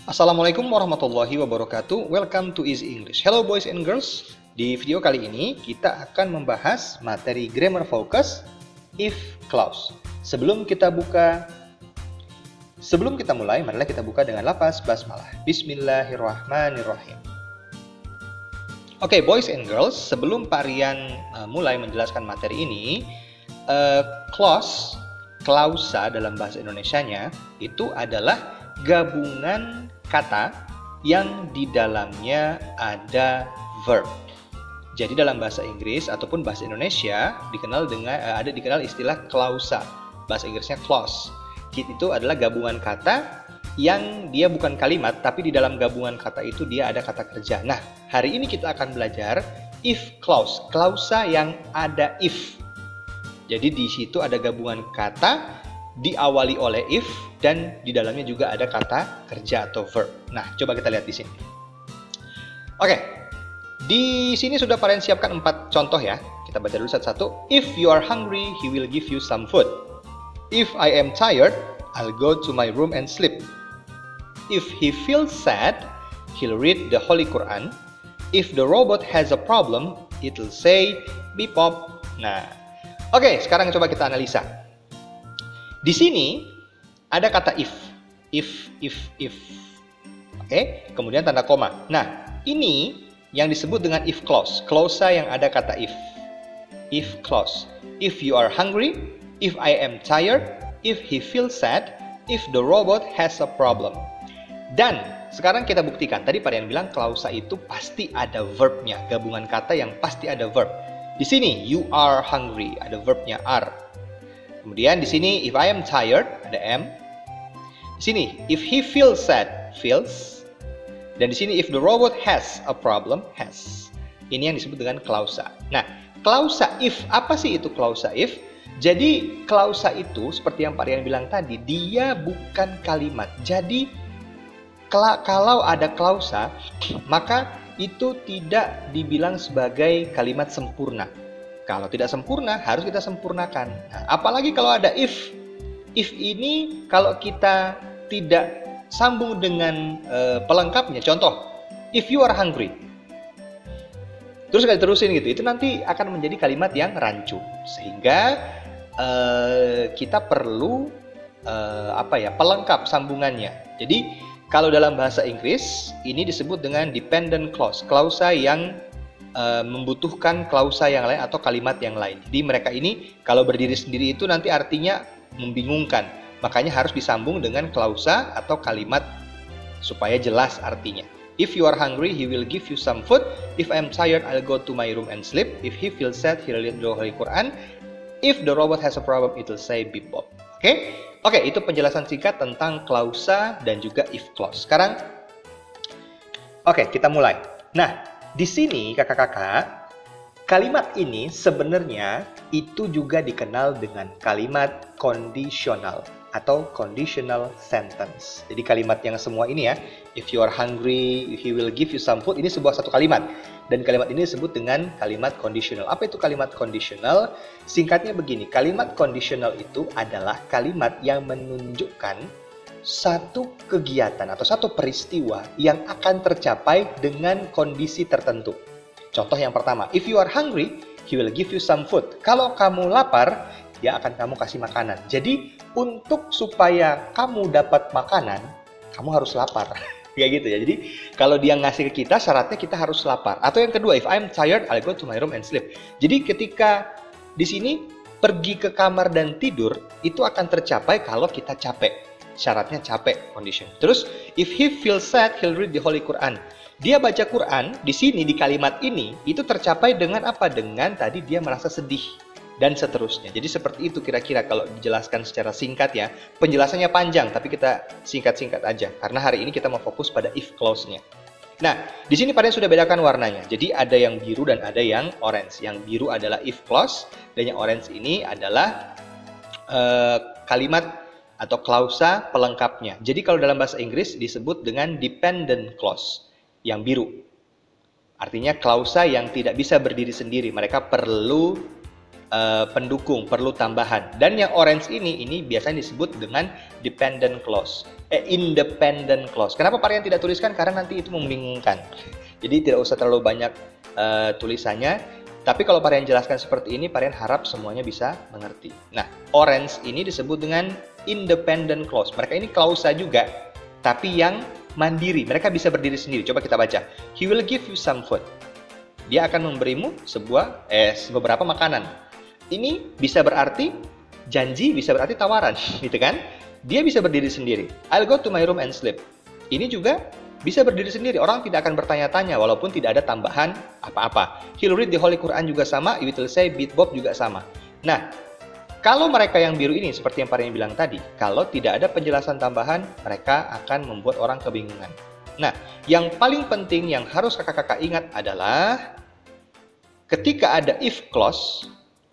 Assalamualaikum warahmatullahi wabarakatuh. Welcome to Easy English. Hello boys and girls. Di video kali ini kita akan membahas materi grammar focus if clause. Sebelum kita mulai, marilah kita buka dengan lafaz basmalah. Bismillahirrahmanirrahim. Oke, boys and girls, sebelum Pak Rian mulai menjelaskan materi ini, clause, klausa dalam bahasa Indonesianya itu adalah gabungan kata yang di dalamnya ada verb. Jadi dalam bahasa Inggris ataupun bahasa Indonesia dikenal istilah klausa. Bahasa Inggrisnya clause. Itu adalah gabungan kata yang dia bukan kalimat, tapi di dalam gabungan kata itu dia ada kata kerja. Nah, hari ini kita akan belajar if clause, klausa yang ada if. Jadi di situ ada gabungan kata diawali oleh if dan di dalamnya juga ada kata kerja atau verb. Nah, coba kita lihat di sini. Oke, di sini sudah Pak Rian siapkan 4 contoh ya. Kita baca dulu satu-satu. If you are hungry, he will give you some food. If I am tired, I'll go to my room and sleep. If he feels sad, he'll read the Holy Quran. If the robot has a problem, it'll say beep pop. Nah, oke, sekarang coba kita analisa. Di sini ada kata if. Oke, kemudian tanda koma. Nah, ini yang disebut dengan if clause. Klausa yang ada kata if. If clause. If you are hungry, if I am tired, if he feels sad, if the robot has a problem. Dan sekarang kita buktikan. Tadi Pak Rian bilang klausa itu pasti ada verbnya, gabungan kata yang pasti ada verb. Di sini you are hungry, ada verbnya are. Kemudian di sini if I am tired ada am. Di sini if he feels sad feels. Dan di sini if the robot has a problem has. Ini yang disebut dengan klausa. Nah, klausa if, apa sih itu klausa if? Jadi klausa itu seperti yang Pak Rian bilang tadi, dia bukan kalimat. Jadi kalau ada klausa, maka itu tidak dibilang sebagai kalimat sempurna. Kalau tidak sempurna, harus kita sempurnakan. Nah, apalagi kalau ada if. If ini kalau kita tidak sambung dengan pelengkapnya. Contoh, if you are hungry. Terus kita terusin gitu. Itu nanti akan menjadi kalimat yang rancu. Sehingga kita perlu pelengkap sambungannya. Jadi kalau dalam bahasa Inggris, ini disebut dengan dependent clause. Klausa yang membutuhkan klausa yang lain atau kalimat yang lain. Jadi mereka ini kalau berdiri sendiri itu nanti artinya membingungkan. Makanya harus disambung dengan klausa atau kalimat supaya jelas artinya. If you are hungry, he will give you some food. If I am tired, I'll go to my room and sleep. If he feels sad, he'll read the Holy Quran. If the robot has a problem, it'll say beep bop. Oke, itu penjelasan singkat tentang klausa dan juga if clause. Sekarang, kita mulai. Nah, di sini kakak-kakak, kalimat ini sebenarnya itu juga dikenal dengan kalimat conditional atau conditional sentence. Jadi kalimat yang semua ini ya, if you are hungry, he will give you some food, ini sebuah satu kalimat. Dan kalimat ini disebut dengan kalimat conditional. Apa itu kalimat conditional? Singkatnya begini, kalimat conditional itu adalah kalimat yang menunjukkan satu kegiatan atau satu peristiwa yang akan tercapai dengan kondisi tertentu. Contoh yang pertama, if you are hungry, he will give you some food. Kalau kamu lapar, dia akan kamu kasih makanan. Jadi untuk supaya kamu dapat makanan, kamu harus lapar. Kayak gitu ya. Jadi kalau dia ngasih ke kita, syaratnya kita harus lapar. Atau yang kedua, if I'm tired, I'll go to my room and sleep. Jadi ketika di sini pergi ke kamar dan tidur, itu akan tercapai kalau kita capek. Syaratnya capek, condition. Terus, if he feels sad, he'll read the Holy Quran. Dia baca Quran, di sini, di kalimat ini, itu tercapai dengan apa? Dengan tadi dia merasa sedih. Dan seterusnya. Jadi seperti itu kira-kira kalau dijelaskan secara singkat ya. Penjelasannya panjang, tapi kita singkat-singkat aja. Karena hari ini kita mau fokus pada if clause-nya. Nah, di sini Pak Rian sudah bedakan warnanya. Jadi ada yang biru dan ada yang orange. Yang biru adalah if clause, dan yang orange ini adalah kalimat atau klausa pelengkapnya. Jadi kalau dalam bahasa Inggris disebut dengan dependent clause, yang biru. Artinya klausa yang tidak bisa berdiri sendiri. Mereka perlu pendukung, perlu tambahan. Dan yang orange ini biasanya disebut dengan dependent clause. Independent clause. Kenapa Pak Rian tidak tuliskan? Karena nanti itu membingungkan. Jadi tidak usah terlalu banyak tulisannya. Tapi kalau Pak Rian jelaskan seperti ini, Pak Rian harap semuanya bisa mengerti. Nah, orange ini disebut dengan independent clause. Mereka ini klausa juga, tapi yang mandiri. Mereka bisa berdiri sendiri. Coba kita baca. He will give you some food. Dia akan memberimu beberapa makanan. Ini bisa berarti janji, bisa berarti tawaran, gitu kan? Dia bisa berdiri sendiri. I'll go to my room and sleep. Ini juga bisa berdiri sendiri. Orang tidak akan bertanya-tanya walaupun tidak ada tambahan apa-apa. He'll read the Holy Quran juga sama. It will say beat Bob juga sama. Nah, kalau mereka yang biru ini seperti yang Pak Rian bilang tadi, kalau tidak ada penjelasan tambahan, mereka akan membuat orang kebingungan. Nah, yang paling penting yang harus kakak-kakak ingat adalah ketika ada if clause,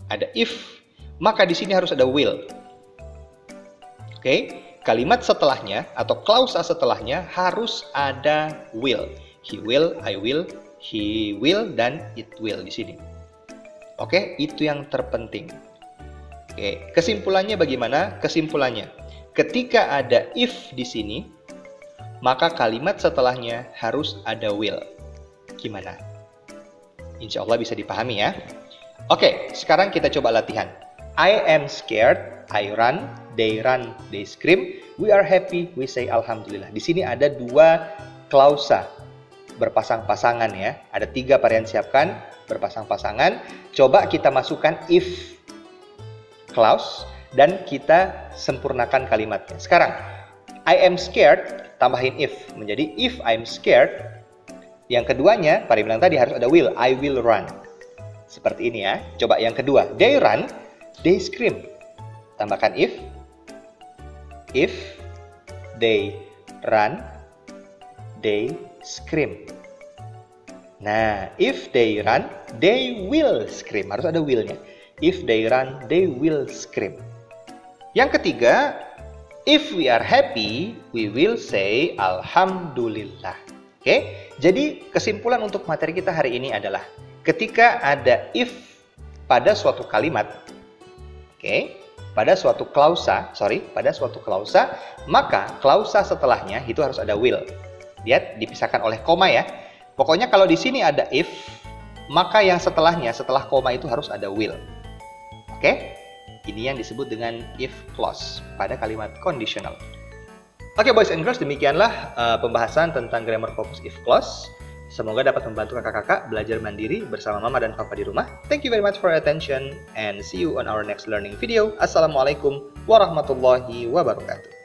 ada if, maka di sini harus ada will. Oke, kalimat setelahnya atau klausa setelahnya harus ada will. He will, I will, he will, dan it will di sini. Oke, itu yang terpenting. Oke, kesimpulannya bagaimana? Kesimpulannya, ketika ada if di sini, maka kalimat setelahnya harus ada will. Gimana? Insya Allah bisa dipahami ya. Oke, sekarang kita coba latihan. I am scared, I run, they scream, we are happy, we say alhamdulillah. Di sini ada dua klausa berpasang-pasangan ya. Ada 3 Pak Rian siapkan berpasang-pasangan. Coba kita masukkan if clause dan kita sempurnakan kalimatnya. Sekarang, I am scared, tambahin if menjadi if I'm scared. Yang keduanya, Pak Rian bilang tadi harus ada will, I will run. Seperti ini ya. Coba yang kedua, they run, they scream. Tambahkan if they run, they scream. Nah, if they run, they will scream. Harus ada will-nya. If they run, they will scream. Yang ketiga, if we are happy, we will say alhamdulillah. Oke, jadi kesimpulan untuk materi kita hari ini adalah ketika ada if pada suatu kalimat, pada suatu klausa, maka klausa setelahnya itu harus ada will. Lihat, dipisahkan oleh koma ya. Pokoknya kalau di sini ada if, maka yang setelahnya, setelah koma itu harus ada will. Oke, ini yang disebut dengan if clause pada kalimat conditional. Oke, boys and girls, demikianlah pembahasan tentang grammar focus if clause. Semoga dapat membantu kakak-kakak belajar mandiri bersama mama dan papa di rumah. Thank you very much for your attention and see you on our next learning video. Assalamualaikum warahmatullahi wabarakatuh.